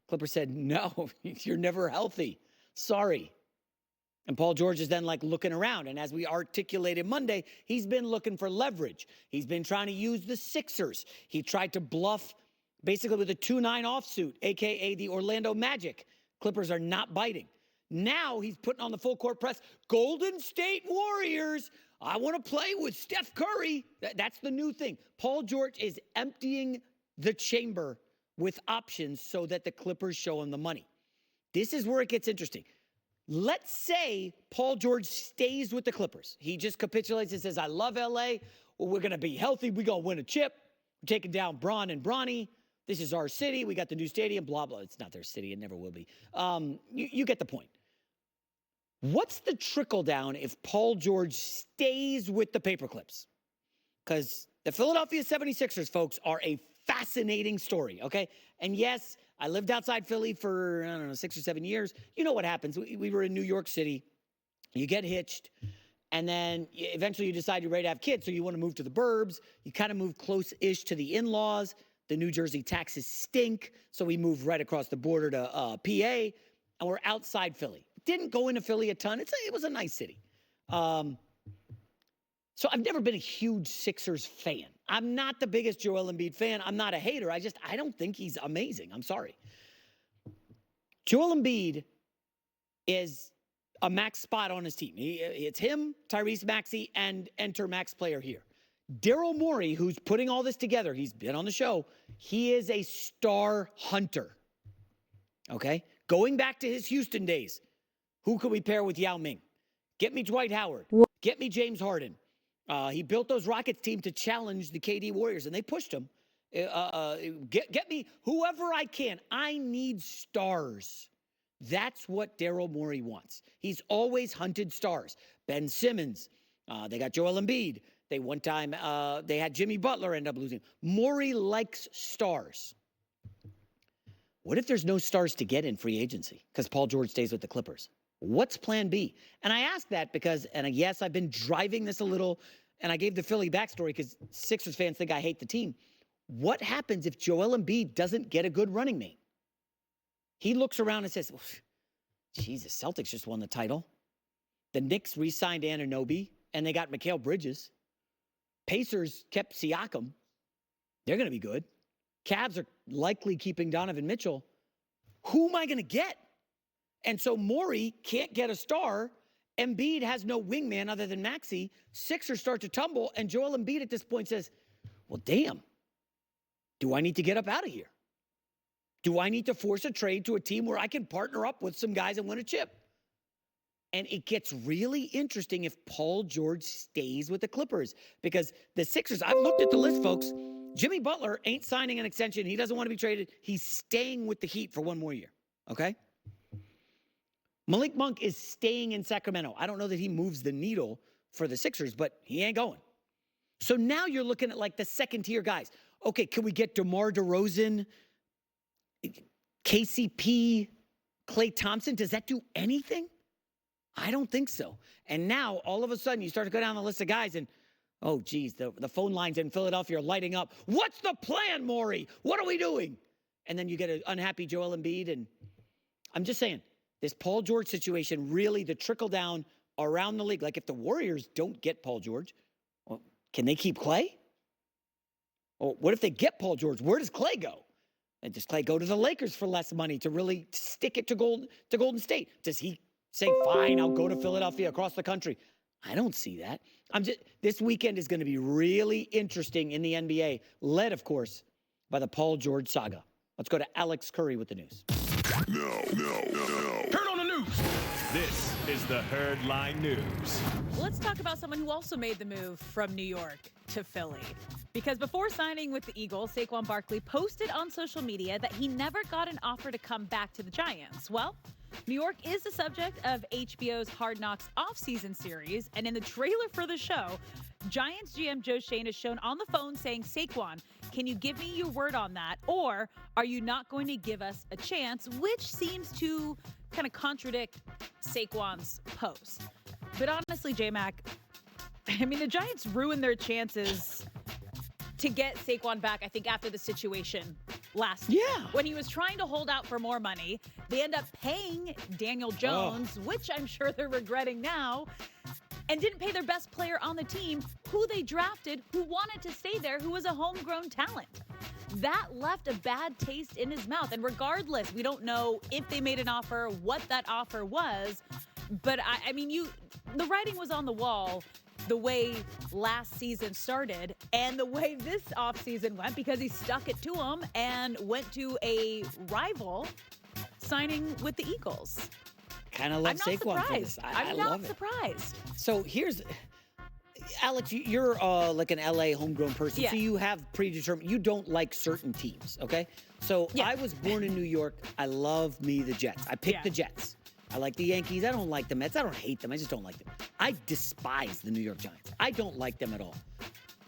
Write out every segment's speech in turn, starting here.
Clippers said, no, you're never healthy. Sorry. And Paul George is then like looking around. And as we articulated Monday, he's been looking for leverage. He's been trying to use the Sixers. He tried to bluff basically with a 2-9 offsuit, a.k.a. the Orlando Magic. Clippers are not biting. Now he's putting on the full court press. Golden State Warriors. I want to play with Steph Curry. That's the new thing. Paul George is emptying the chamber with options so that the Clippers show him the money. This is where it gets interesting. Let's say Paul George stays with the Clippers. He just capitulates and says, I love L.A. Well, we're going to be healthy. We're going to win a chip. We're taking down Bron and Bronny. This is our city. We got the new stadium, blah, blah. It's not their city. It never will be. You get the point. What's the trickle down if Paul George stays with the Paperclips? Because the Philadelphia 76ers, folks, are a fascinating story, okay? And yes, I lived outside Philly for, 6 or 7 years. You know what happens. We were in New York City. You get hitched, and then eventually you decide you're ready to have kids, so you want to move to the burbs. You kind of move close-ish to the in-laws. The New Jersey taxes stink, so we moved right across the border to PA, and we're outside Philly. Didn't go into Philly a ton. It was a nice city. So I've never been a huge Sixers fan. I'm not the biggest Joel Embiid fan. I'm not a hater. I don't think he's amazing. I'm sorry. Joel Embiid is a max spot on his team. It's him, Tyrese Maxey, and enter max player here. Daryl Morey, who's putting all this together, he's been on the show. He is a star hunter. Okay? Going back to his Houston days, who could we pair with Yao Ming? Get me Dwight Howard. Get me James Harden. He built those Rockets team to challenge the KD Warriors, and they pushed him. Get me whoever I can. I need stars. That's what Daryl Morey wants. He's always hunted stars. Ben Simmons. They got Joel Embiid. They one time, they had Jimmy Butler end up losing. Morey likes stars. What if there's no stars to get in free agency because Paul George stays with the Clippers? What's plan B? And I ask that because, and yes, I've been driving this a little, and I gave the Philly backstory because Sixers fans think I hate the team. What happens if Joel Embiid doesn't get a good running mate? He looks around and says, geez, the Celtics just won the title. The Knicks re-signed Anunoby, and they got Mikal Bridges. Pacers kept Siakam. They're going to be good. Cavs are likely keeping Donovan Mitchell. Who am I going to get? And so Morey can't get a star. Embiid has no wingman other than Maxey. Sixers start to tumble, and Joel Embiid at this point says, well, damn, do I need to get up out of here? Do I need to force a trade to a team where I can partner up with some guys and win a chip? And it gets really interesting if Paul George stays with the Clippers, because the Sixers, I've looked at the list, folks. Jimmy Butler ain't signing an extension. He doesn't want to be traded. He's staying with the Heat for one more year, okay? Malik Monk is staying in Sacramento. I don't know that he moves the needle for the Sixers, but he ain't going. So now you're looking at like the second-tier guys. Okay, can we get DeMar DeRozan, KCP, Klay Thompson? Does that do anything? I don't think so. And now, all of a sudden, you start to go down the list of guys and, oh, geez, the phone lines in Philadelphia are lighting up. What's the plan, Morey? What are we doing? And then you get an unhappy Joel Embiid. And I'm just saying, this Paul George situation, really the trickle down around the league. Like if the Warriors don't get Paul George, well, can they keep Klay? Or what if they get Paul George? Where does Klay go? And does Klay go to the Lakers for less money to really stick it to Golden State? Does he say, fine, I'll go to Philadelphia across the country? I don't see that. This weekend is going to be really interesting in the NBA, led, of course, by the Paul George saga. Let's go to Alex Curry with the news. No. Turn on the news. This is the Herd Line News. Let's talk about someone who also made the move from New York to Philly. Because before signing with the Eagles, Saquon Barkley posted on social media that he never got an offer to come back to the Giants. Well, New York is the subject of HBO's Hard Knocks off-season series, and in the trailer for the show, Giants GM Joe Schoen is shown on the phone saying, Saquon, can you give me your word on that, or are you not going to give us a chance, which seems to kind of contradict Saquon's post. But honestly, J-Mac, I mean, the Giants ruined their chances to get Saquon back, I think, after the situation last year. Yeah. When he was trying to hold out for more money, they end up paying Daniel Jones, which I'm sure they're regretting now, and didn't pay their best player on the team, who they drafted, who wanted to stay there, who was a homegrown talent. That left a bad taste in his mouth. And regardless, we don't know if they made an offer, what that offer was. But I mean, the writing was on the wall the way last season started and the way this offseason went, because he stuck it to him and went to a rival signing with the Eagles. Kind of love Saquon for this. I'm not surprised. So here's, Alex, you're like an LA homegrown person, Yeah. so you have predetermined, you don't like certain teams, okay? So Yeah. I was born in New York. I love me the Jets. I picked Yeah. the Jets. I like the Yankees. I don't like the Mets. I don't hate them. I just don't like them. I despise the New York Giants. I don't like them at all.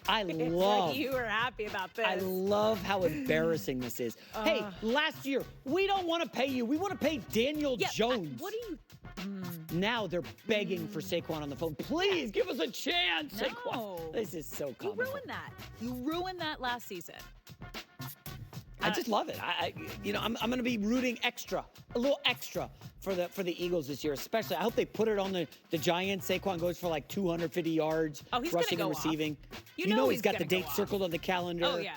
I It's love. like you were happy about this. I love how embarrassing this is. Hey, last year, we don't want to pay you. We want to pay Daniel Jones. What do you... Now they're begging for Saquon on the phone. Please give us a chance, No. Saquon. This is so You comical. ruined that. You ruined that last season. I just love it. I'm going to be rooting a little extra for the Eagles this year, especially. I hope they put it on the Giants. Saquon goes for like 250 yards, Oh, he's gonna rushing go and off. receiving. You You know know he's he's got the gonna go date off. circled on the calendar. Oh, yeah.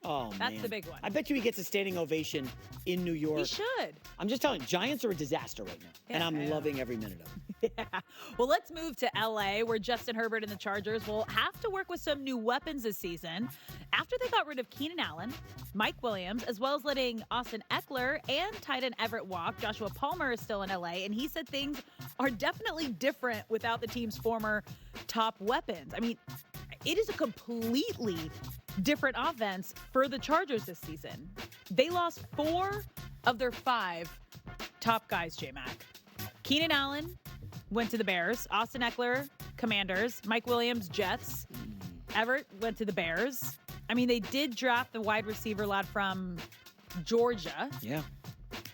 Oh, That's man. the big one. I bet you he gets a standing ovation in New York. He should. I'm just telling you, Giants are a disaster right now, and Yeah, I'm I know. loving every minute of it. Yeah. Well, let's move to LA, where Justin Herbert and the Chargers will have to work with some new weapons this season after they got rid of Keenan Allen, Mike Williams, as well as letting Austin Eckler and tight end Everett walk. Joshua Palmer is still in LA, and he said things are definitely different without the team's former top weapons. I mean, it is a completely different offense for the Chargers this season. They lost 4 of their 5 top guys, J-Mac. Keenan Allen went to the Bears. Austin Eckler, Commanders. Mike Williams, Jets. Everett went to the Bears. I mean, they did draft the wide receiver lad from Georgia, Yeah.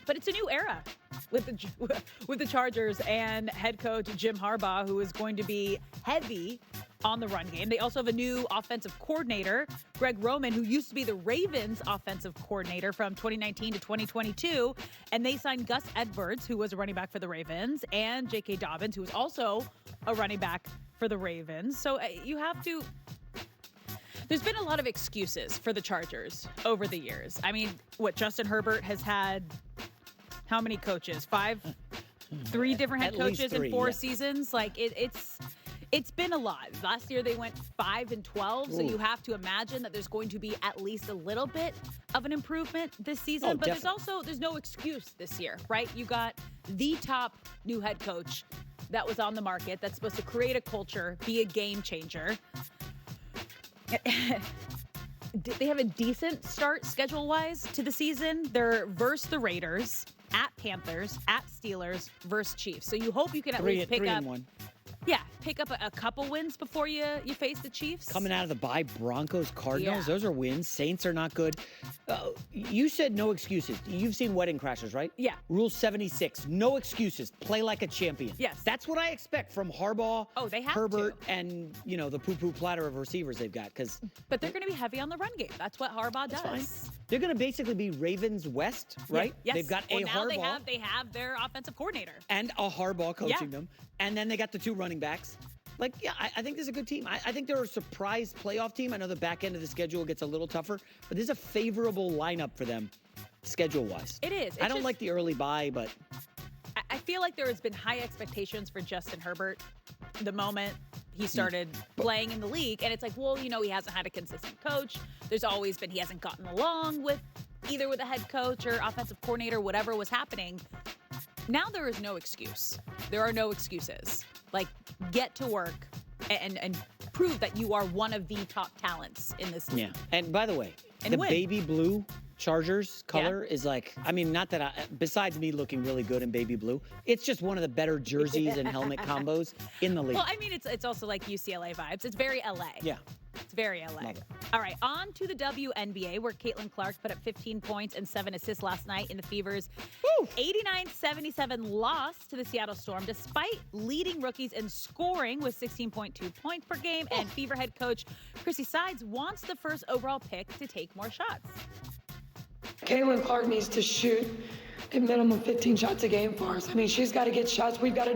but it's a new era with the Chargers and head coach Jim Harbaugh, who is going to be heavy on the run game. They also have a new offensive coordinator, Greg Roman, who used to be the Ravens offensive coordinator from 2019 to 2022. And they signed Gus Edwards, who was a running back for the Ravens, and J.K. Dobbins, who was also a running back for the Ravens. So you have to... There's been a lot of excuses for the Chargers over the years. I mean, Justin Herbert has had how many coaches? 3 different head At least coaches 3, in 4 yeah. seasons. Like it's been a lot. Last year they went 5-12, so you have to imagine that there's going to be at least a little bit of an improvement this season. Oh, but definitely. there's no excuse this year, right? You got the top new head coach that was on the market that's supposed to create a culture, be a game changer. They have a decent start schedule-wise to the season. They're versus the Raiders, at Panthers, at Steelers, versus Chiefs. So you hope you can at least pick 3 up, and 1. pick up a couple wins before you face the Chiefs. Coming out of the bye, Broncos, Cardinals, Yeah. those are wins. Saints are not good. You said no excuses. You've seen Wedding Crashers, right? Yeah. Rule 76, no excuses. Play like a champion. Yes. That's what I expect from Harbaugh, Oh, they have Herbert, to. and, the poo-poo platter of receivers they've got. Because But they're going to be heavy on the run game. That's what Harbaugh does. fine. They're going to basically be Ravens West, right? Yes. They've got well, a now Harbaugh they have their offensive coordinator. and a Harbaugh coaching Yeah. them. And then they got the 2 running backs. I think this is a good team. I think they're a surprise playoff team. I know the back end of the schedule gets a little tougher, but this is a favorable lineup for them schedule-wise. It is. I don't like the early bye, but I feel like there has been high expectations for Justin Herbert the moment he started playing in the league. And it's like, well, he hasn't had a consistent coach. There's always been, he hasn't gotten along with either with a head coach or offensive coordinator, whatever was happening. Now there is no excuse. There are no excuses. Like, get to work and prove that you are one of the top talents in this league. yeah. And by the way, And the win. baby blue Chargers color is like, not that besides me looking really good in baby blue, it's just one of the better jerseys and helmet combos in the league. Well, I mean, it's also like UCLA vibes. It's very LA. Yeah. It's very LA. Love it. All right, on to the WNBA, where Caitlin Clark put up 15 points and 7 assists last night in the Fever's 89-77 loss to the Seattle Storm, despite leading rookies in scoring with 16.2 points per game. And Fever head coach Chrissy Sides wants the first overall pick to take more shots. Caitlin Clark needs to shoot a minimum 15 shots a game for us. I mean, she's got to get shots. We've got to